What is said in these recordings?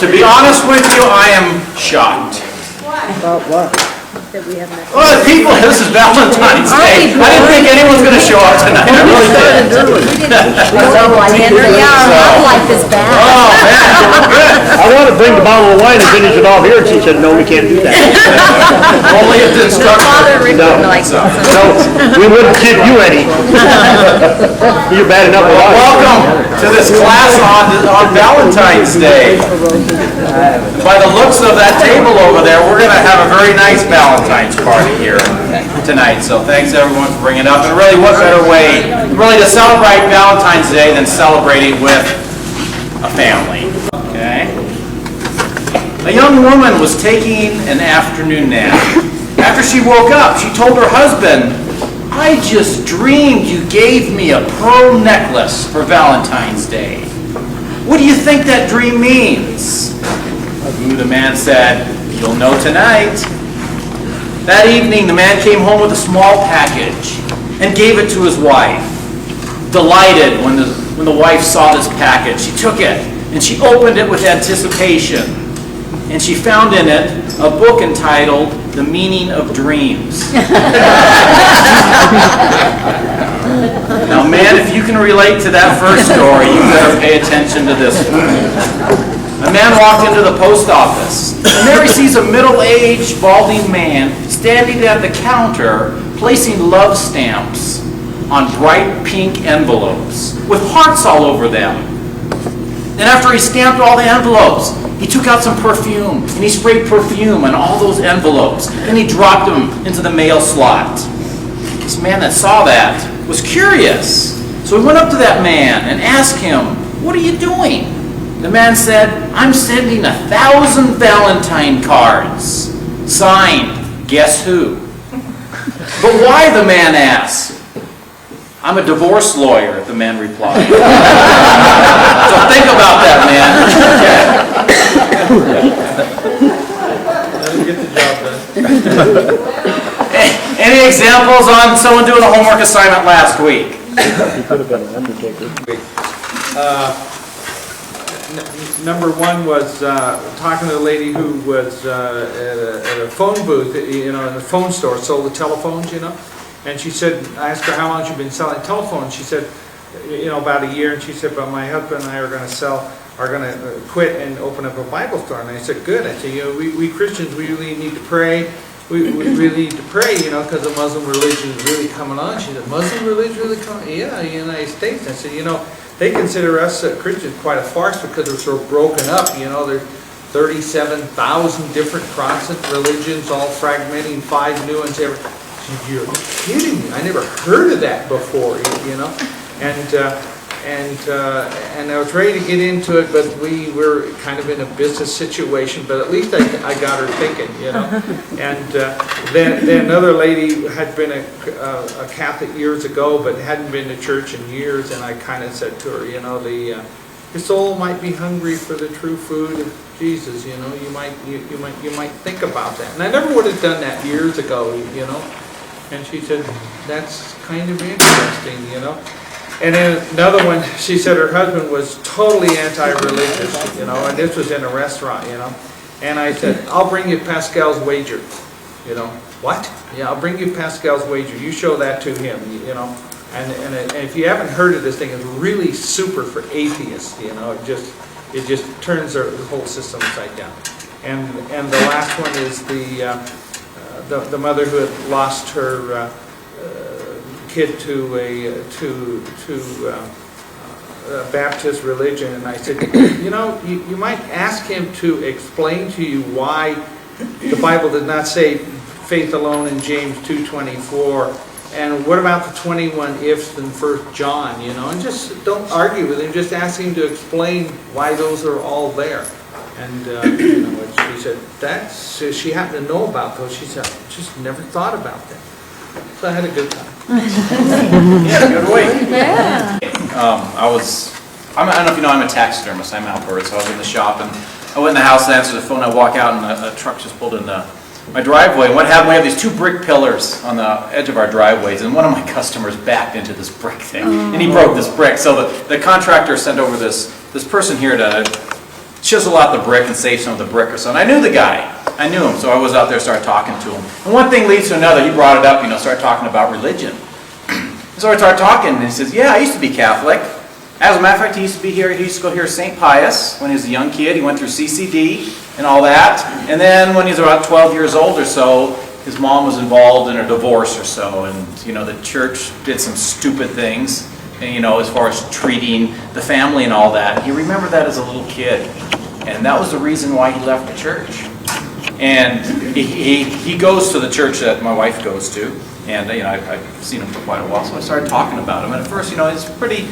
To be honest with you, I am shocked. About what? That we have not. Well, people, this is Valentine's Day. I didn't think anyone's going to show up tonight. I really didn't. Our life is bad. Oh, man, good. I want to bring the bottle of wine and finish it off here, and she said, no, we can't do that. Only if the instructor. No, we wouldn't give you any. You're bad enough with us. Welcome to this class on Valentine's Day. By the looks of that table over there, we're going to have a very nice Valentine's party here tonight. So thanks everyone for bringing it up. And really, what better way really to celebrate Valentine's Day than celebrating with a family? Okay. A young woman was taking an afternoon nap. After she woke up, she told her husband, "I just dreamed you gave me a pearl necklace for Valentine's Day. What do you think that dream means?" The man said, "You'll know tonight." That evening, the man came home with a small package and gave it to his wife. Delighted when the wife saw this package, she took it and she opened it with anticipation. And she found in it a book entitled The Meaning of Dreams. Now, man, if you can relate to that first story, you better pay attention to this one. A man walked into the post office, and there he sees a middle-aged, balding man standing at the counter placing love stamps on bright pink envelopes with hearts all over them. And after he stamped all the envelopes, he took out some perfume, and he sprayed perfume on all those envelopes, and he dropped them into the mail slot. This man that saw that was curious, so he went up to that man and asked him, "What are you doing?" The man said, "I'm sending 1,000 Valentine cards. Signed, guess who?" "But why?" the man asked. "I'm a divorce lawyer," the man replied. So think about that, man. Get the job done. Any examples on someone doing a homework assignment last week? He could have been an undertaker. Number one was talking to a lady who was at a phone booth, in a phone store, sold the telephones, and she said, I asked her how long she'd been selling telephones. She said, about a year, and she said, but my husband and I are going to quit and open up a Bible store. And I said, good. I said, we Christians, we really need to pray. We really need to pray, because the Muslim religion is really coming on. She said, Muslim religion really coming? Yeah, in the United States. I said, they consider us Christians quite a farce because we're so broken up. There's 37,000 different Protestant religions, all fragmenting 5 new ones every. She said, "You're kidding me? I never heard of that before." And I was ready to get into it, but we were kind of in a business situation. But at least I got her thinking, And then another lady had been a Catholic years ago, but hadn't been to church in years. And I kind of said to her, your soul might be hungry for the true food of Jesus. You might think about that. And I never would have done that years ago, And she said, that's kind of interesting, And then another one, she said her husband was totally anti-religious, and this was in a restaurant, And I said, I'll bring you Pascal's wager, What? Yeah, I'll bring you Pascal's wager. You show that to him, And if you haven't heard of this thing, it's really super for atheists, It just turns the whole system upside down. And the last one is the mother who had lost her kid to a Baptist religion, and I said, you might ask him to explain to you why the Bible did not say faith alone in James 2:24, and what about the 21 ifs in 1 John, and just don't argue with him, just ask him to explain why those are all there. And she said she happened to know about those. She said, I just never thought about that. So I had a good time. Yeah, good week. Yeah. I don't know if you know, I'm a taxidermist. I'm Albert, so I was in the shop, and I went in the house and answered the phone. I walk out, and a truck just pulled in my driveway. And what happened, we have these 2 brick pillars on the edge of our driveways, and one of my customers backed into this brick thing, and he broke this brick. So the contractor sent over this person here to chisel out the brick and save some of the brick or so. And I knew the guy. I knew him, so I was out there, started talking to him. And one thing leads to another. He brought it up, started talking about religion. So I started talking, and he says, yeah, I used to be Catholic. As a matter of fact, he used to go here St. Pius when he was a young kid. He went through CCD and all that. And then when he was about 12 years old or so, his mom was involved in a divorce or so. And, the church did some stupid things, and, as far as treating the family and all that. He remembered that as a little kid. And that was the reason why he left the church. And he goes to the church that my wife goes to. And, I've seen him for quite a while, so I started talking about him. And at first, he's pretty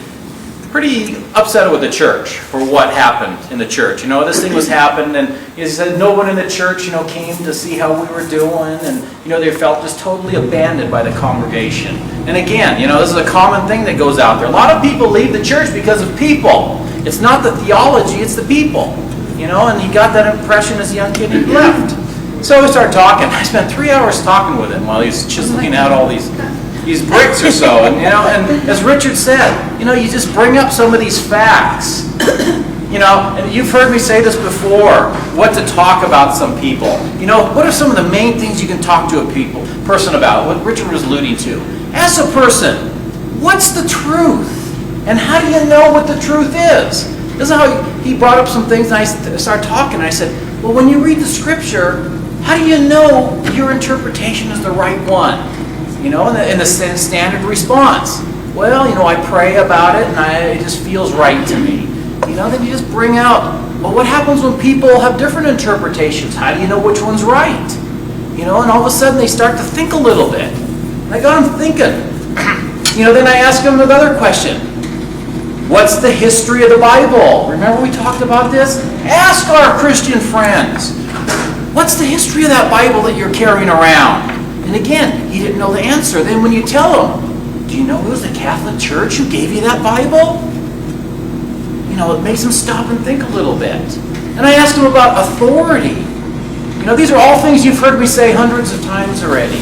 upset with the church for what happened in the church. This thing was happening, and he said no one in the church, came to see how we were doing, and, they felt just totally abandoned by the congregation. And again, this is a common thing that goes out there. A lot of people leave the church because of people. It's not the theology, it's the people. And he got that impression as a young kid and he left. So we started talking. I spent 3 hours talking with him while he was chiseling out all these bricks or so. And, and as Richard said, you just bring up some of these facts. And you've heard me say this before, what to talk about some people. What are some of the main things you can talk to a person about? What Richard was alluding to. Ask a person, what's the truth? And how do you know what the truth is? This is how he brought up some things, and I started talking, and I said, well, when you read the scripture, how do you know your interpretation is the right one? And the standard response. Well, I pray about it, and it just feels right to me. Then you just bring out, well, what happens when people have different interpretations? How do you know which one's right? And all of a sudden they start to think a little bit. And I got them thinking. Then I ask them another question. What's the history of the Bible? Remember we talked about this? Ask our Christian friends. What's the history of that Bible that you're carrying around? And again, he didn't know the answer. Then when you tell him, do you know it was the Catholic Church who gave you that Bible? It makes him stop and think a little bit. And I asked him about authority. These are all things you've heard me say hundreds of times already.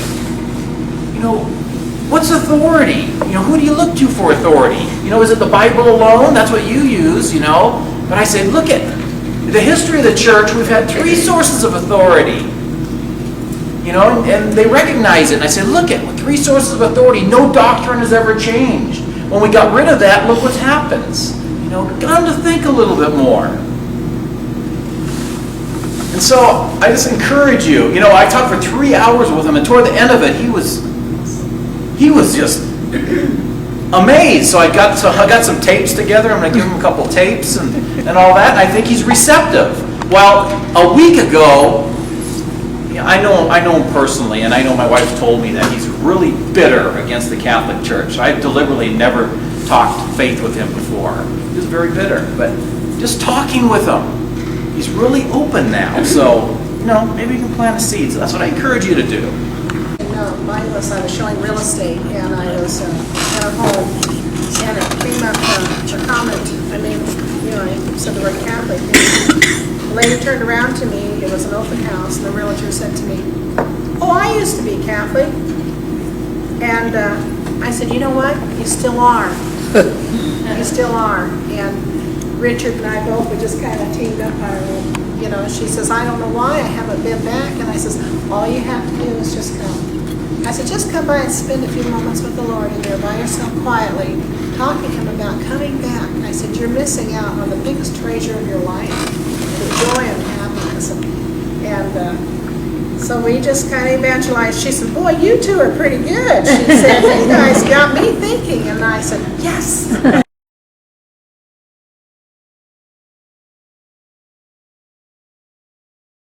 What's authority? Who do you look to for authority? Is it the Bible alone? That's what you use, But I say, look at the history of the church. We've had 3 sources of authority. And they recognize it. And I say, look at 3 sources of authority. No doctrine has ever changed. When we got rid of that, look what happens. Got him to think a little bit more. And so I just encourage you. I talked for 3 hours with him, and toward the end of it, he was just amazed. So I got some tapes together. I'm going to give him a couple tapes and all that. And I think he's receptive. Well, a week ago, I know him personally, and I know my wife told me that he's really bitter against the Catholic Church. I deliberately never talked faith with him before. He was very bitter, but just talking with him, he's really open now. So, maybe you can plant a seed. So that's what I encourage you to do. Mine was, I was showing real estate, and I was at a home, and it came up a comment. I said the word Catholic. The lady turned around to me. It was an open house, and the realtor said to me, "Oh, I used to be Catholic." And I said, "You know what? You still are. You still are." And Richard and I both, we just kind of teamed up. She says, "I don't know why I haven't been back." And I says, "All you have to do is just come." I said, "Just come by and spend a few moments with the Lord in there by yourself quietly, talking to Him about coming back." And I said, "You're missing out on the biggest treasure of your life, the joy and happiness." And so we just kind of evangelized. She said, "Boy, you two are pretty good." She said, "You guys got me thinking." And I said, "Yes."